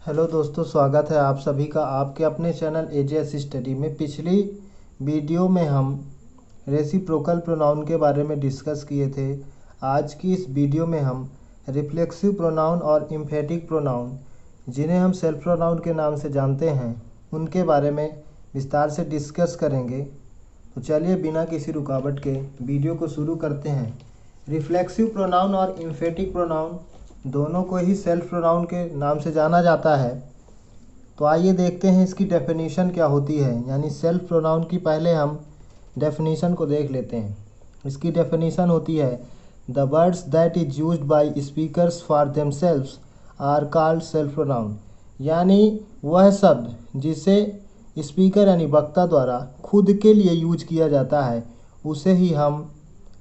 Hello दोस्तों, स्वागत है आप सभी का आपके अपने चैनल एजेएस स्टडी में। पिछली वीडियो में हम रेसिप्रोकल प्रोनाउन के बारे में डिस्कस किए थे। आज की इस वीडियो में हम रिफ्लेक्सिव प्रोनाउन और एम्फेटिक प्रोनाउन, जिन्हें हम सेल्फ प्रोनाउन के नाम से जानते हैं, उनके बारे में विस्तार से डिस्कस करेंगे। तो चलिए बिना किसी रुकावट के वीडियो को शुरू करते हैं। रिफ्लेक्सिव प्रोनाउन और एम्फेटिक प्रोनाउन दोनों को ही सेल्फ प्रोनाउन के नाम से जाना जाता है। तो आइए देखते हैं इसकी डेफिनेशन क्या होती है। यानी सेल्फ प्रोनाउन की पहले हम डेफिनेशन को देख लेते हैं। इसकी डेफिनेशन होती है, the words that is used by speakers for themselves are called self pronoun. यानी वह शब्द जिसे स्पीकर यानी वक्ता द्वारा खुद के लिए यूज किया जाता है उसे ही हम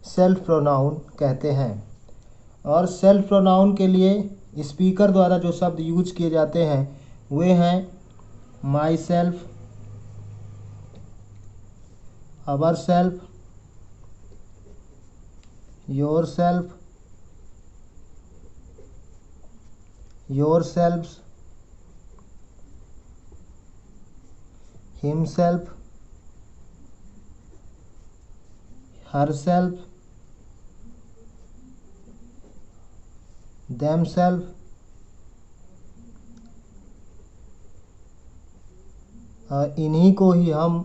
सेल्फ प्रोनाउन कहते हैं। और सेल्फ प्रोनाउन के लिए स्पीकर द्वारा जो शब्द यूज किए जाते हैं वे हैं myself, ourself, yourself, yourselves, himself, herself, themself, इन्हीं को ही हम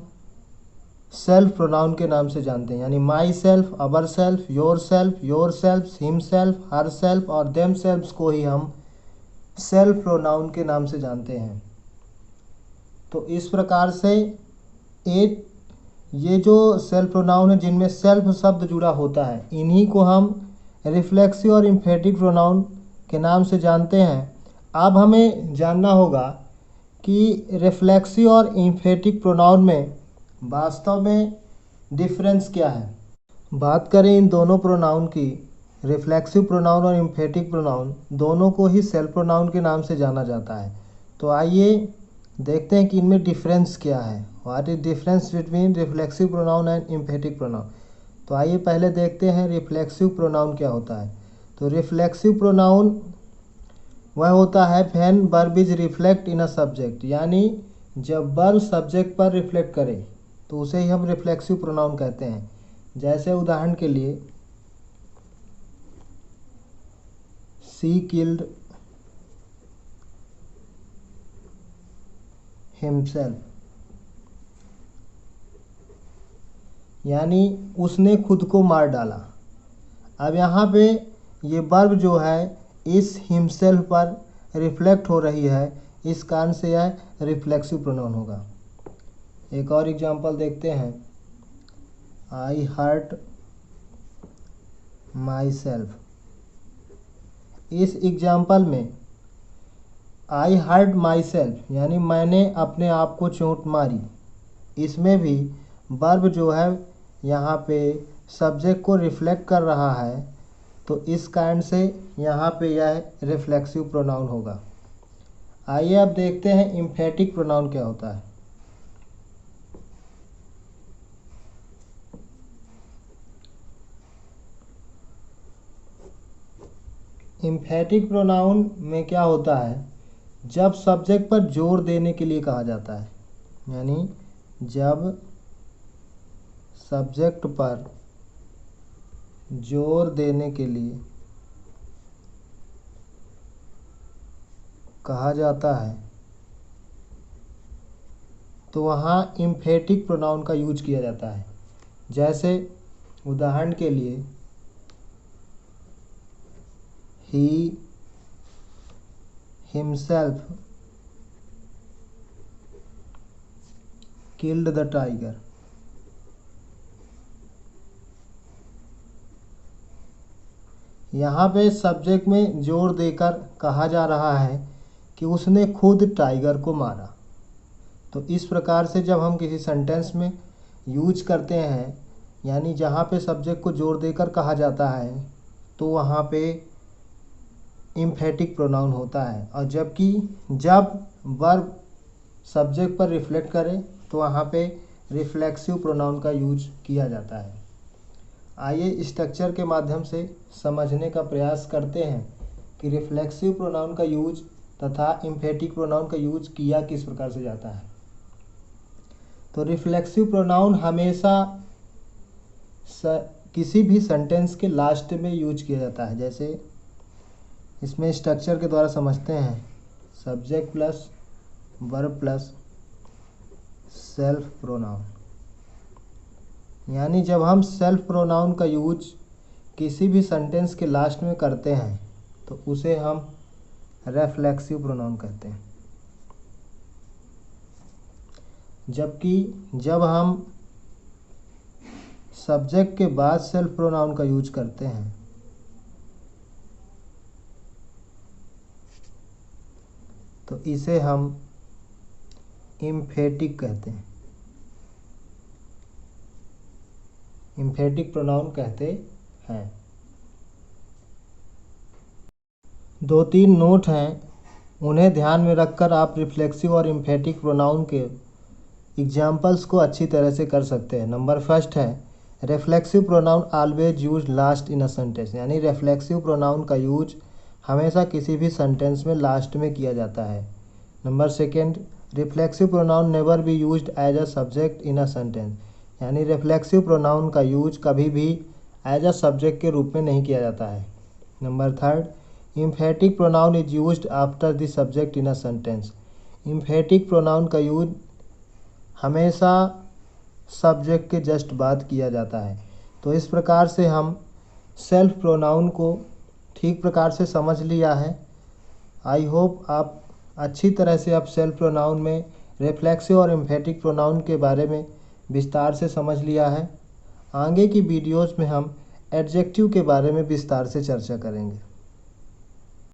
सेल्फ प्रोनाउन के नाम से जानते हैं। यानी my self, ourself, your self, him self, her self और देम सेल्फ्स को ही हम सेल्फ प्रोनाउन के नाम से जानते हैं। तो इस प्रकार से ये जो सेल्फ प्रोनाउन है जिनमें सेल्फ शब्द जुड़ा होता है, इन्हीं को हम रिफ्लेक्सिव और एम्फेटिक प्रोनाउन के नाम से जानते हैं। अब हमें जानना होगा कि रिफ्लेक्सिव और एम्फेटिक प्रोनाउन में वास्तव में डिफरेंस क्या है। बात करें इन दोनों प्रोनाउन की, रिफ्लेक्सिव प्रोनाउन और एम्फेटिक प्रोनाउन दोनों को ही सेल्फ प्रोनाउन के नाम से जाना जाता है। तो आइए देखते हैं कि इनमें डिफरेंस क्या है। What is difference between reflexive pronoun and emphatic pronoun. तो आइए पहले देखते हैं रिफ्लेक्सिव प्रोनाउन क्या होता है। तो रिफ्लेक्सिव प्रोनाउन वह होता है when verb is reflect in a subject. यानी जब वर्ब सब्जेक्ट पर रिफ्लेक्ट करे तो उसे ही हम रिफ्लेक्सिव प्रोनाउन कहते हैं। जैसे उदाहरण के लिए, शी किल्ड हिमसेल्फ, यानी उसने खुद को मार डाला। अब यहाँ पे ये वर्ब जो है इस हिमसेल्फ पर रिफ्लेक्ट हो रही है, इस कारण से यह रिफ्लेक्सिव प्रोनाउन होगा। एक और एग्जांपल देखते हैं, आई हर्ट माई सेल्फ। इस एग्जांपल में आई हर्ट माई सेल्फ यानी मैंने अपने आप को चोट मारी, इसमें भी वर्ब जो है यहाँ पे सब्जेक्ट को रिफ्लेक्ट कर रहा है, तो इस कारण से यहाँ पे यह रिफ्लेक्सिव प्रोनाउन होगा। आइए अब देखते हैं एम्फेटिक प्रोनाउन क्या होता है। एम्फेटिक प्रोनाउन में क्या होता है, जब सब्जेक्ट पर जोर देने के लिए कहा जाता है। यानी जब सब्जेक्ट पर जोर देने के लिए कहा जाता है तो वहाँ एम्फेटिक प्रोनाउन का यूज किया जाता है। जैसे उदाहरण के लिए, he himself killed the tiger. यहाँ पे सब्जेक्ट में जोर देकर कहा जा रहा है कि उसने खुद टाइगर को मारा। तो इस प्रकार से जब हम किसी सेंटेंस में यूज करते हैं, यानी जहाँ पे सब्जेक्ट को जोर देकर कहा जाता है, तो वहाँ पे एम्फेटिक प्रोनाउन होता है। और जबकि जब वर्ब सब्जेक्ट पर रिफ्लेक्ट करे तो वहाँ पे रिफ्लेक्सिव प्रोनाउन का यूज किया जाता है। आइए स्ट्रक्चर के माध्यम से समझने का प्रयास करते हैं कि रिफ्लेक्सिव प्रोनाउन का यूज तथा इम्फेटिक प्रोनाउन का यूज किया किस प्रकार से जाता है। तो रिफ्लेक्सिव प्रोनाउन हमेशा किसी भी सेंटेंस के लास्ट में यूज किया जाता है। जैसे इसमें स्ट्रक्चर के द्वारा समझते हैं, subject plus verb plus self pronoun. यानी जब हम सेल्फ प्रोनाउन का यूज किसी भी सेंटेंस के लास्ट में करते हैं तो उसे हम रिफ्लेक्सिव प्रोनाउन कहते हैं। जबकि जब हम सब्जेक्ट के बाद सेल्फ प्रोनाउन का यूज करते हैं तो इसे हम इम्फेटिक कहते हैं, इम्फेटिक प्रोनाउन कहते हैं। 2-3 नोट हैं, उन्हें ध्यान में रखकर आप रिफ्लेक्सिव और इम्फेटिक प्रोनाउन के एग्जाम्पल्स को अच्छी तरह से कर सकते हैं। नंबर फर्स्ट है, reflexive pronoun always use last in a sentence. यानी रिफ्लेक्सिव प्रोनाउन का यूज हमेशा किसी भी सेंटेंस में लास्ट में किया जाता है। Number second, reflexive pronoun never be used as a subject in a sentence. यानी रिफ्लेक्सिव प्रोनाउन का यूज कभी भी एज अ सब्जेक्ट के रूप में नहीं किया जाता है। Number third, emphatic pronoun is used after the subject in a sentence. Emphatic pronoun का यूज हमेशा सब्जेक्ट के जस्ट बाद किया जाता है। तो इस प्रकार से हम सेल्फ प्रोनाउन को ठीक प्रकार से समझ लिया है। आई होप आप अच्छी तरह से अब सेल्फ प्रोनाउन में रिफ्लेक्सिव और इम्फेटिक प्रोनाउन के बारे में विस्तार से समझ लिया है। आगे की वीडियोज़ में हम एडजेक्टिव के बारे में विस्तार से चर्चा करेंगे।